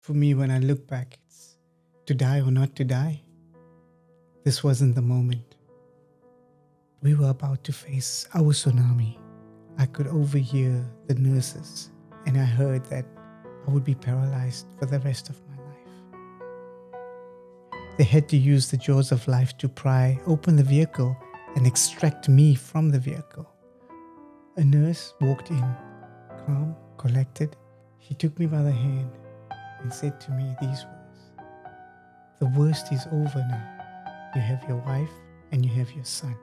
For me, when I look back, it's to die or not to die. This wasn't the moment. We were about to face our tsunami. I could overhear the nurses, and I heard that I would be paralyzed for the rest of my life. They had to use the jaws of life to pry open the vehicle and extract me from the vehicle. A nurse walked in, calm, collected. She took me by the hand and said to me these words: "The worst is over now. You have your wife and you have your son."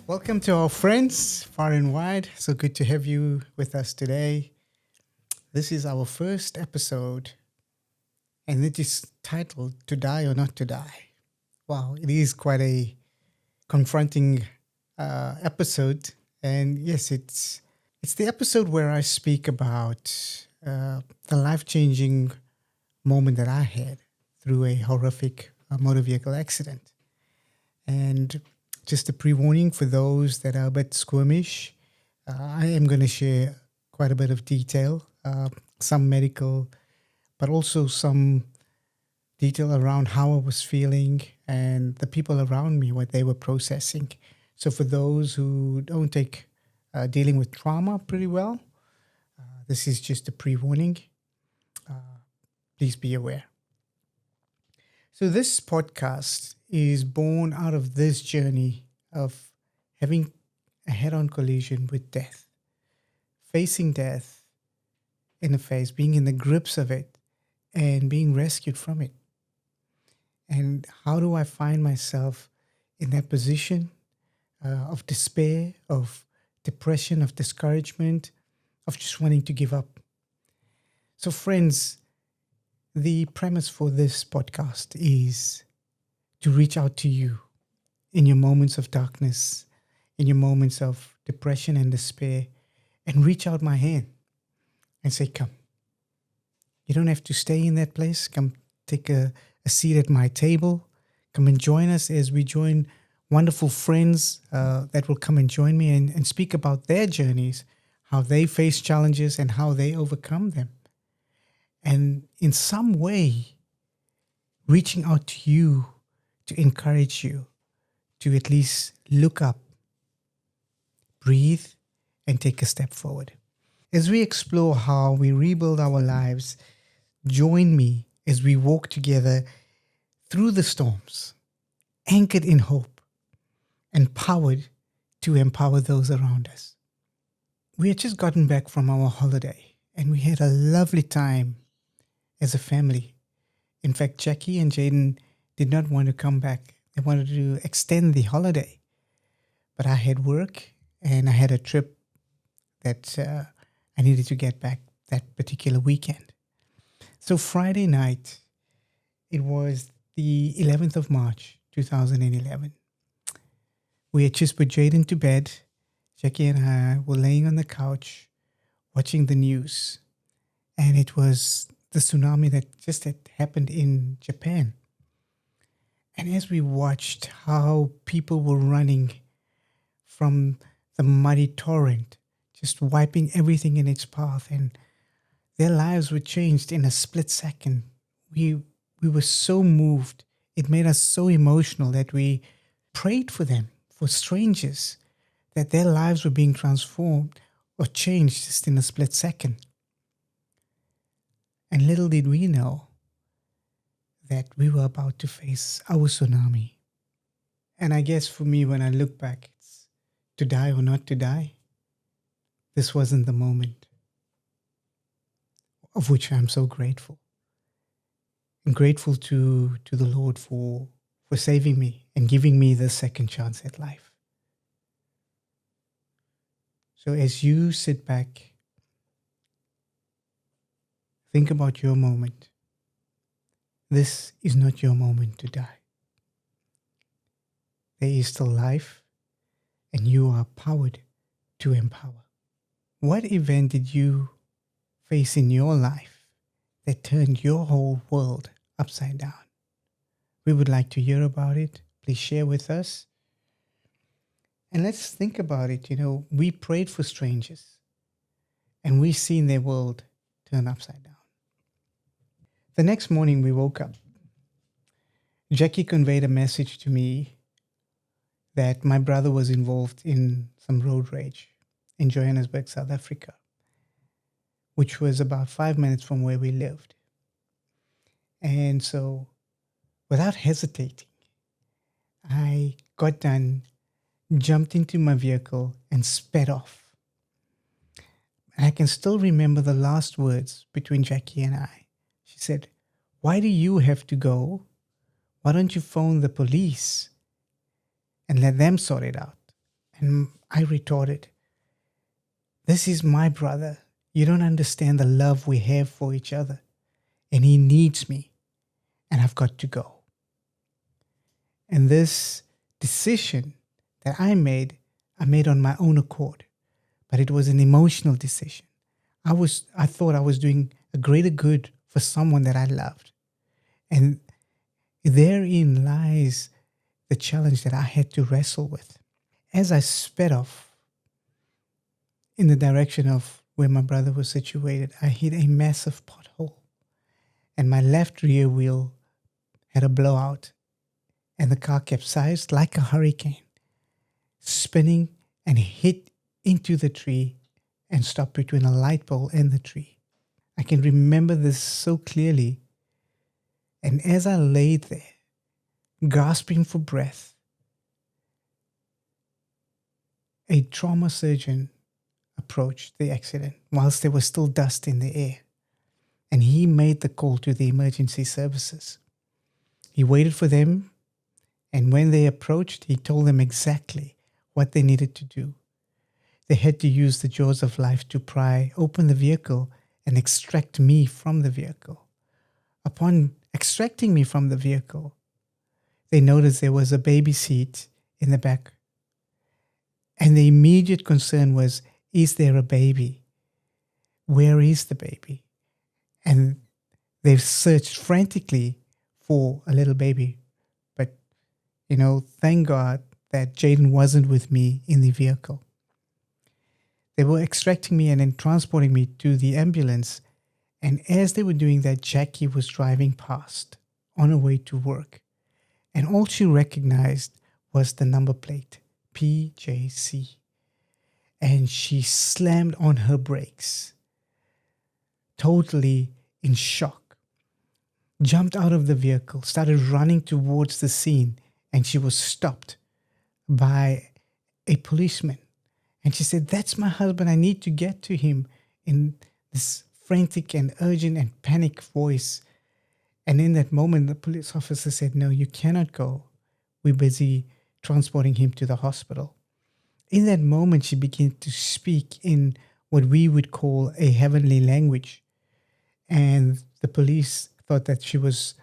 Welcome to our friends far and wide. So good to have you with us today. This is our first episode, and it is titled To Die or Not to Die. Wow, it is quite a confronting episode. And yes, it's the episode where I speak about the life-changing moment that I had through a horrific motor vehicle accident. And just a pre-warning for those that are a bit squirmish, I am going to share quite a bit of detail, some medical, but also some detail around how I was feeling and the people around me, what they were processing. So for those who don't take dealing with trauma pretty well, this is just a pre-warning. Please be aware. So this podcast is born out of this journey of having a head-on collision with death, facing death in the face, being in the grips of it, and being rescued from it. And how do I find myself in that position of despair, of depression, of discouragement, of just wanting to give up? So friends, the premise for this podcast is to reach out to you in your moments of darkness, in your moments of depression and despair, and reach out my hand and say, come. You don't have to stay in that place. Come take a seat at my table. Come and join us as we join wonderful friends that will come and join me and speak about their journeys, how they face challenges and how they overcome them. And in some way, reaching out to you to encourage you to at least look up, breathe, and take a step forward. As we explore how we rebuild our lives, join me as we walk together through the storms, anchored in hope, empowered to empower those around us. We had just gotten back from our holiday, and we had a lovely time as a family. In fact, Jackie and Jaden did not want to come back. They wanted to extend the holiday. But I had work and I had a trip that I needed to get back that particular weekend. So Friday night, it was the 11th of March, 2011. We had just put Jaden to bed. Jackie and I were laying on the couch watching the news. And it was the tsunami that just had happened in Japan. And as we watched how people were running from the muddy torrent, just wiping everything in its path, and their lives were changed in a split second, we were so moved. It made us so emotional that we prayed for them, for strangers, that their lives were being transformed or changed just in a split second. And little did we know that we were about to face our tsunami. And I guess for me, when I look back, it's to die or not to die. This wasn't the moment, of which I'm so grateful. I'm grateful to the Lord for saving me and giving me the second chance at life. So as you sit back, think about your moment. This is not your moment to die. There is still life, and you are powered to empower. What event did you face in your life that turned your whole world upside down? We would like to hear about it. Please share with us. And let's think about it. We prayed for strangers and we've seen their world turn upside down. The next morning we woke up. Jackie conveyed a message to me that my brother was involved in some road rage in Johannesburg, South Africa, which was about 5 minutes from where we lived. And so, without hesitating, I got done, jumped into my vehicle, and sped off. And I can still remember the last words between Jackie and I. She said, "Why do you have to go? Why don't you phone the police and let them sort it out?" And I retorted, "This is my brother. You don't understand the love we have for each other. And he needs me. And I've got to go." And this decision that I made on my own accord. But it was an emotional decision. I thought I was doing a greater good for someone that I loved. And therein lies the challenge that I had to wrestle with. As I sped off in the direction of where my brother was situated, I hit a massive pothole. And my left rear wheel had a blowout. And the car capsized like a hurricane, spinning and hit into the tree and stopped between a light pole and the tree. I can remember this so clearly. And as I laid there, gasping for breath, a trauma surgeon approached the accident whilst there was still dust in the air. And he made the call to the emergency services. He waited for them, and when they approached, he told them exactly what they needed to do. They had to use the jaws of life to pry open the vehicle and extract me from the vehicle. Upon extracting me from the vehicle, they noticed there was a baby seat in the back. And the immediate concern was, is there a baby? Where is the baby? And they've searched frantically for a little baby. But, thank God that Jaden wasn't with me in the vehicle. They were extracting me and then transporting me to the ambulance. And as they were doing that, Jackie was driving past on her way to work. And all she recognized was the number plate, PJC. And she slammed on her brakes, totally in shock. Jumped out of the vehicle, started running towards the scene, and she was stopped by a policeman. And she said, "That's my husband. I need to get to him," in this frantic and urgent and panicked voice. And in that moment, the police officer said, "No, you cannot go. We're busy transporting him to the hospital." In that moment, she began to speak in what we would call a heavenly language. And the police thought that she was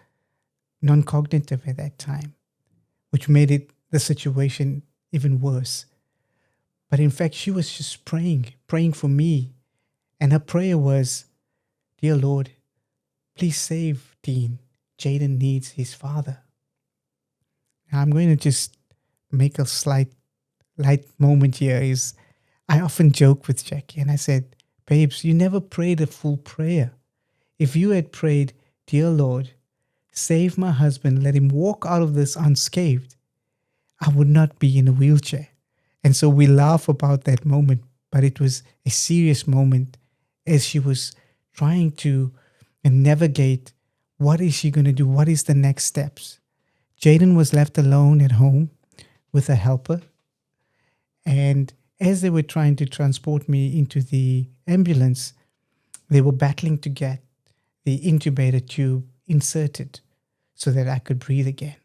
non-cognitive at that time, which made the situation even worse. But in fact, she was just praying for me. And her prayer was, "Dear Lord, please save Dean. Jaden needs his father." Now, I'm going to just make a light moment here. Is I often joke with Jackie and I said, "Babes, you never prayed a full prayer. If you had prayed, 'Dear Lord, save my husband, let him walk out of this unscathed,' I would not be in a wheelchair." And so we laugh about that moment, but it was a serious moment as she was trying to navigate what is she going to do? What is the next steps? Jaden was left alone at home with a helper. And as they were trying to transport me into the ambulance, they were battling to get the intubator tube inserted so that I could breathe again.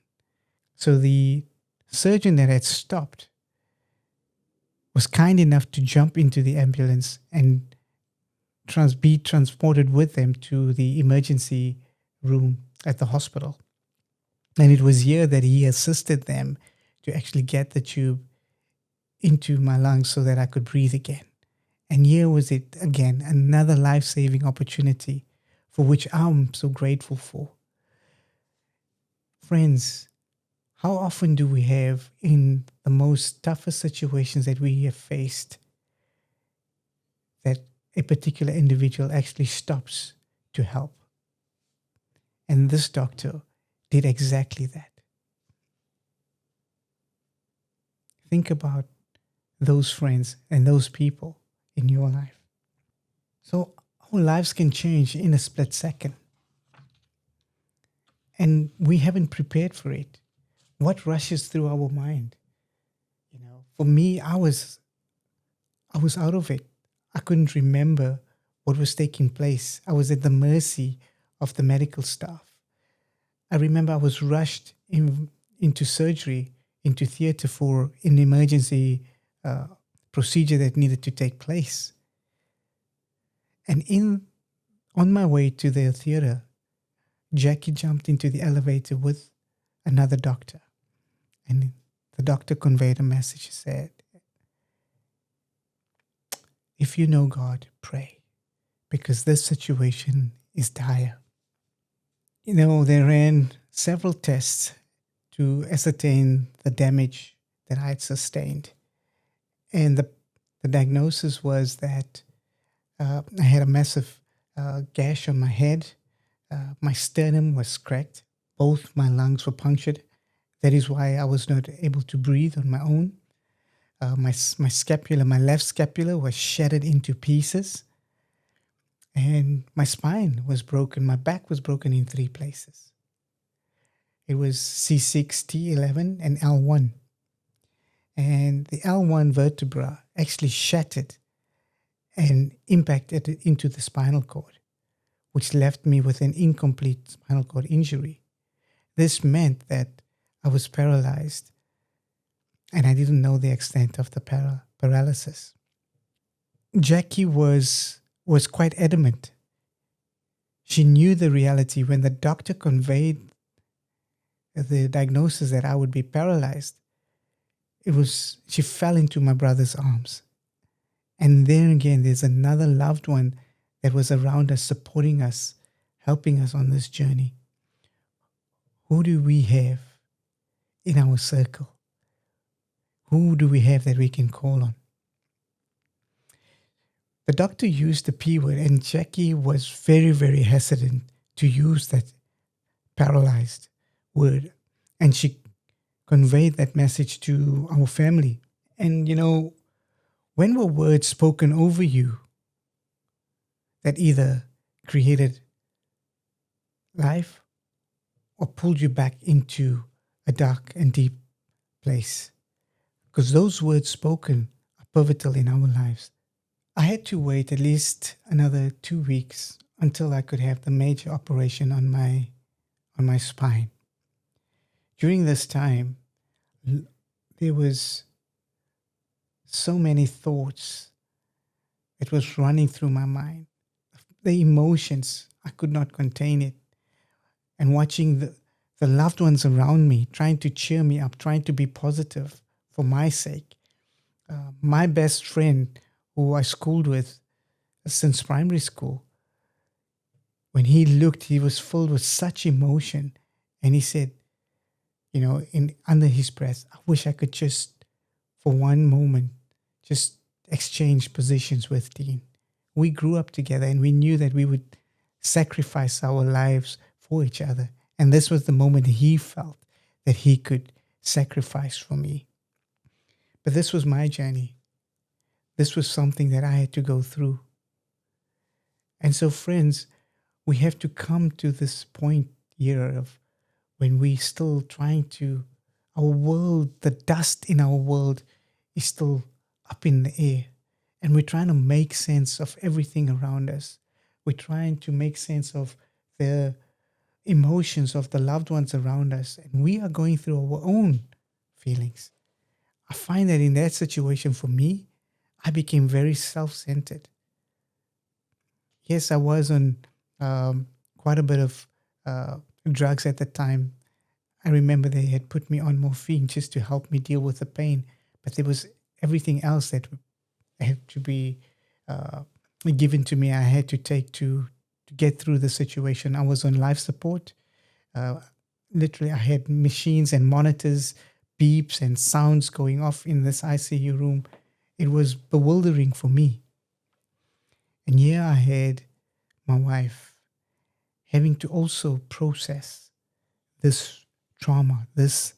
So the surgeon that had stopped was kind enough to jump into the ambulance and be transported with them to the emergency room at the hospital. And it was here that he assisted them to actually get the tube into my lungs so that I could breathe again. And here was it again, another life-saving opportunity for which I'm so grateful for. Friends, how often do we have in the most toughest situations that we have faced that a particular individual actually stops to help? And this doctor did exactly that. Think about those friends and those people in your life. So our lives can change in a split second, and we haven't prepared for it. What rushes through our mind? For me, I was out of it. I couldn't remember what was taking place. I was at the mercy of the medical staff. I remember I was rushed into surgery, into theater for an emergency uh, procedure that needed to take place. And on my way to the theater, Jackie jumped into the elevator with another doctor. And the doctor conveyed a message. He said, if you know God, pray, because this situation is dire. They ran several tests to ascertain the damage that I had sustained. And the diagnosis was that I had a massive gash on my head. My sternum was cracked. Both my lungs were punctured. That is why I was not able to breathe on my own. My scapula, my left scapula was shattered into pieces. And my spine was broken. My back was broken in 3 places. It was C6, T11, and L1. And the L1 vertebra actually shattered and impacted into the spinal cord, which left me with an incomplete spinal cord injury. This meant that I was paralyzed, and I didn't know the extent of the paralysis. Jackie was quite adamant. She knew the reality when the doctor conveyed the diagnosis that I would be paralyzed. She fell into my brother's arms. And then again, there's another loved one that was around us, supporting us, helping us on this journey. Who do we have in our circle? Who do we have that we can call on? The doctor used the P word, and Jackie was very, very hesitant to use that paralyzed word. And she conveyed that message to our family. And when were words spoken over you that either created life or pulled you back into a dark and deep place? Because those words spoken are pivotal in our lives. I had to wait at least another 2 weeks until I could have the major operation on my spine. During this time, there was so many thoughts that was running through my mind. The emotions, I could not contain it. And watching the loved ones around me trying to cheer me up, trying to be positive for my sake. My best friend, who I schooled with since primary school, when he looked, he was filled with such emotion. And he said, under his breath, I wish I could just, for one moment, just exchange positions with Dean. We grew up together, and we knew that we would sacrifice our lives for each other. And this was the moment he felt that he could sacrifice for me. But this was my journey. This was something that I had to go through. And so, friends, we have to come to this point here of when we still trying to, our world, the dust in our world is still up in the air. And we're trying to make sense of everything around us. We're trying to make sense of the emotions of the loved ones around us. And we are going through our own feelings. I find that in that situation, for me, I became very self-centered. Yes, I was on quite a bit of drugs at the time. I remember they had put me on morphine just to help me deal with the pain. But there was everything else that had to be given to me. I had to take to to get through the situation. I was on life support. Uh, Literally, I had machines and monitors, beeps and sounds going off in this ICU room. It was bewildering for me. And here I had my wife having to also process this trauma, this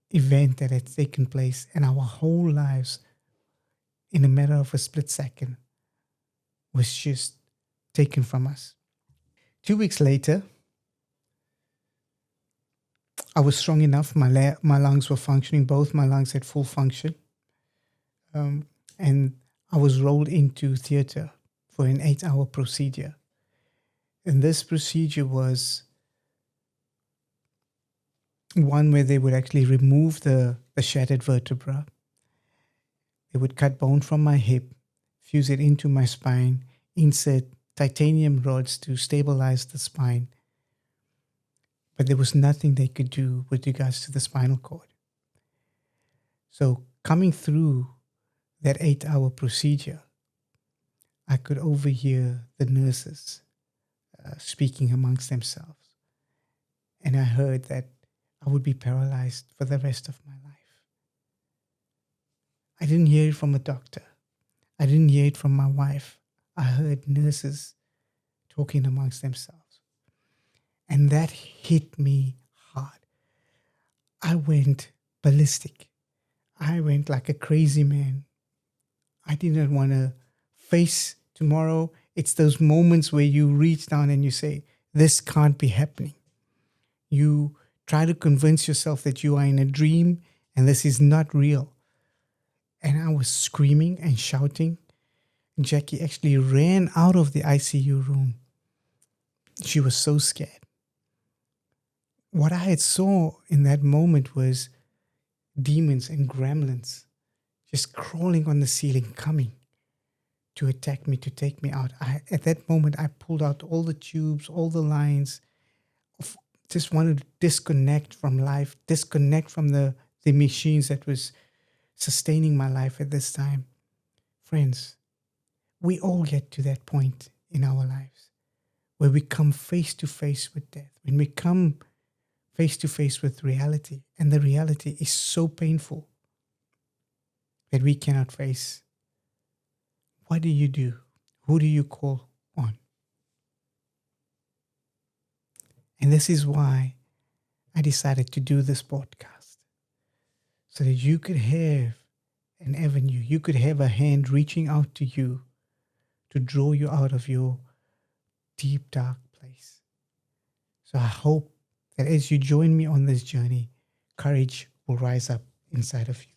event that had taken place, and our whole lives in a matter of a split second was just taken from us. 2 weeks later, I was strong enough. My lungs were functioning. Both my lungs had full function. And I was rolled into theater for an 8-hour procedure. And this procedure was one where they would actually remove the shattered vertebra. They would cut bone from my hip, fuse it into my spine, insert titanium rods to stabilize the spine. But there was nothing they could do with regards to the spinal cord. So coming through that 8-hour procedure, I could overhear the nurses speaking amongst themselves. And I heard that I would be paralyzed for the rest of my life. I didn't hear it from a doctor. I didn't hear it from my wife. I heard nurses talking amongst themselves. And that hit me hard. I went ballistic. I went like a crazy man. I didn't want to face tomorrow. It's those moments where you reach down and you say, this can't be happening. You try to convince yourself that you are in a dream and this is not real. And I was screaming and shouting. Jackie actually ran out of the ICU room. She was so scared. What I had saw in that moment was demons and gremlins just crawling on the ceiling, coming to attack me, to take me out. At that moment, I pulled out all the tubes, all the lines, just wanted to disconnect from life, disconnect from the machines that was sustaining my life at this time. Friends, we all get to that point in our lives where we come face to face with death, when we come face to face with reality, and the reality is so painful that we cannot face. What do you do? Who do you call on? And this is why I decided to do this podcast, so that you could have an avenue, you could have a hand reaching out to you to draw you out of your deep, dark place. So I hope that as you join me on this journey, courage will rise up inside of you.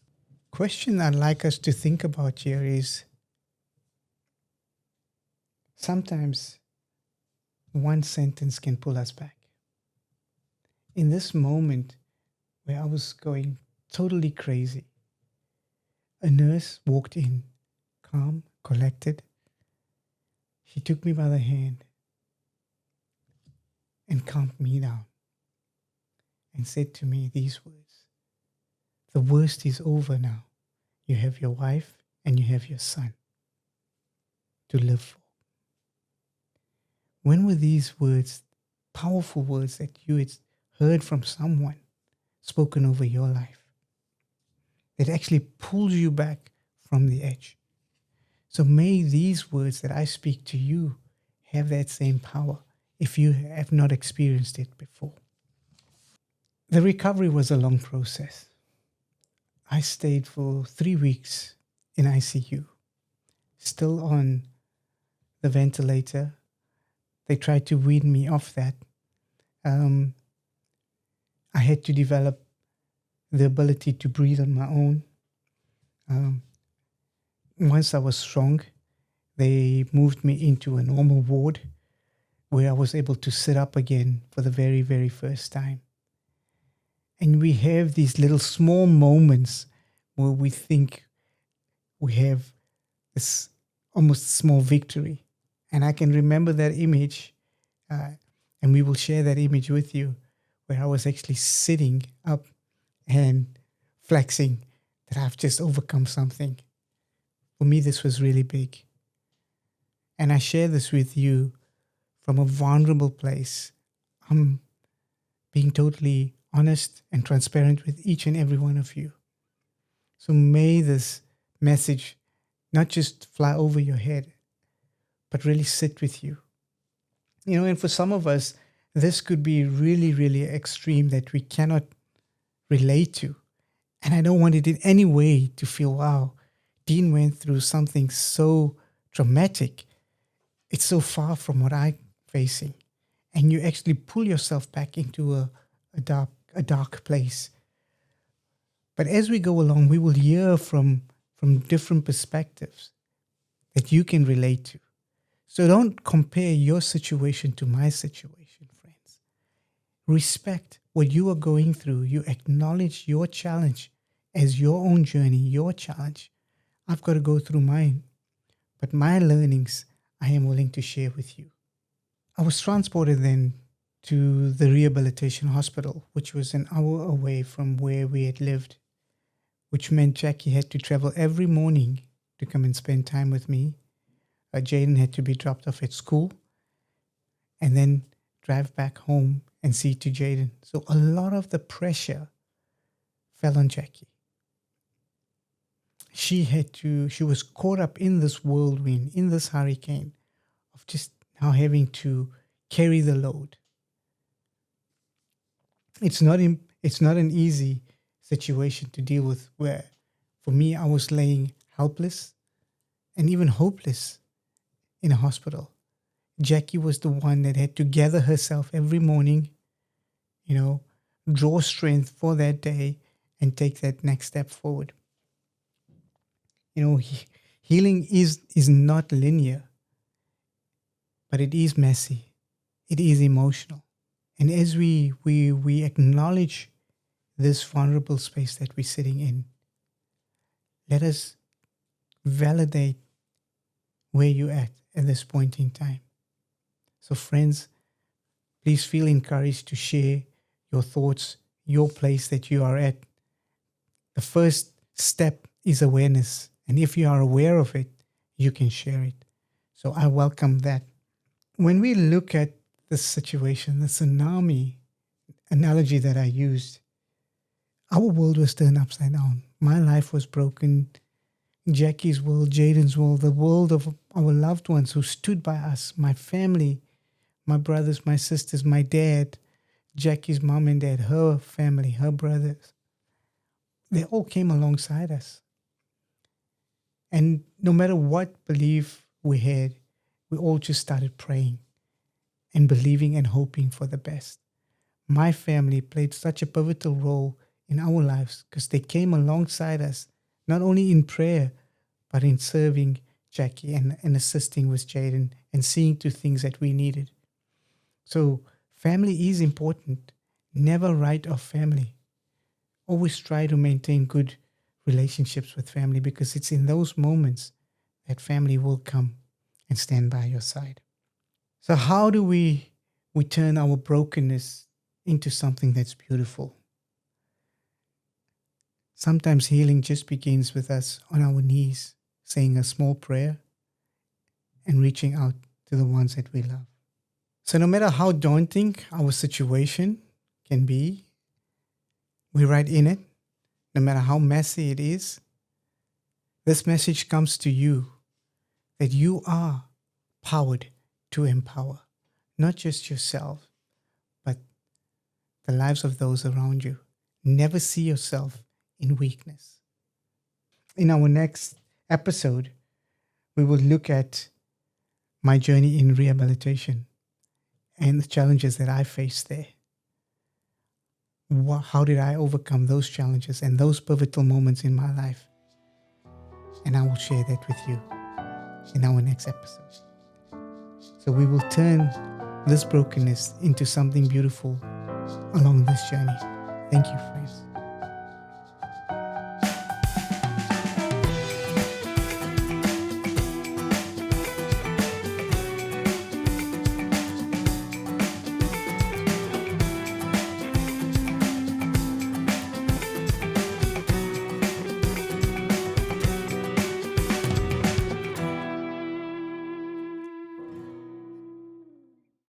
Question I'd like us to think about here is, sometimes one sentence can pull us back. In this moment where I was going totally crazy, a nurse walked in, calm, collected. She took me by the hand and calmed me down and said to me these words: the worst is over now. You have your wife and you have your son to live for. When were these words, powerful words that you had heard from someone, spoken over your life, that actually pulls you back from the edge? So may these words that I speak to you have that same power if you have not experienced it before. The recovery was a long process. I stayed for 3 weeks in ICU, still on the ventilator. They tried to wean me off that. I had to develop the ability to breathe on my own. Once I was strong, they moved me into a normal ward where I was able to sit up again for the very, very first time. And we have these little small moments where we think we have this almost small victory. And I can remember that image, and we will share that image with you, where I was actually sitting up and flexing that I've just overcome something. For me, this was really big. And I share this with you from a vulnerable place. I'm being totally honest and transparent with each and every one of you. So may this message not just fly over your head, but really sit with you. And for some of us, this could be really, really extreme that we cannot relate to. And I don't want it in any way to feel, wow, Dean went through something so traumatic. It's so far from what I'm facing. And you actually pull yourself back into a dark place. But as we go along, we will hear from different perspectives that you can relate to. So don't compare your situation to my situation, friends. Respect what you are going through. You acknowledge your challenge as your own journey, your challenge. I've got to go through mine. But my learnings, I am willing to share with you. I was transported then to the rehabilitation hospital, which was an hour away from where we had lived, which meant Jackie had to travel every morning to come and spend time with me. Jaden had to be dropped off at school and then drive back home and see to Jaden. So a lot of the pressure fell on Jackie. She was caught up in this whirlwind, in this hurricane of just now having to carry the load. It's not an easy situation to deal with, where for me, I was laying helpless and even hopeless in a hospital. Jackie was the one that had to gather herself every morning, draw strength for that day and take that next step forward. Healing is not linear, but it is messy. It is emotional. And as we acknowledge this vulnerable space that we're sitting in, let us validate where you're at this point in time. So friends, please feel encouraged to share your thoughts, your place that you are at. The first step is awareness. And if you are aware of it, you can share it. So I welcome that. When we look at this situation, the tsunami analogy that I used, our world was turned upside down. My life was broken. Jackie's world, Jaden's world, the world of our loved ones who stood by us, my family, my brothers, my sisters, my dad, Jackie's mom and dad, her family, her brothers. They all came alongside us. And no matter what belief we had, we all just started praying and believing and hoping for the best. My family played such a pivotal role in our lives because they came alongside us, not only in prayer, but in serving Jackie and assisting with Jaden and seeing to things that we needed. So family is important. Never write off family. Always try to maintain good relationships with family, because it's in those moments that family will come and stand by your side. So how do we turn our brokenness into something that's beautiful? Sometimes healing just begins with us on our knees, saying a small prayer and reaching out to the ones that we love. So no matter how daunting our situation can be, we're right in it. No matter how messy it is, this message comes to you that you are powered to empower, not just yourself, but the lives of those around you. Never see yourself in weakness. In our next episode, we will look at my journey in rehabilitation and the challenges that I faced there. How did I overcome those challenges and those pivotal moments in my life? And I will share that with you in our next episode. So we will turn this brokenness into something beautiful along this journey. Thank you, friends.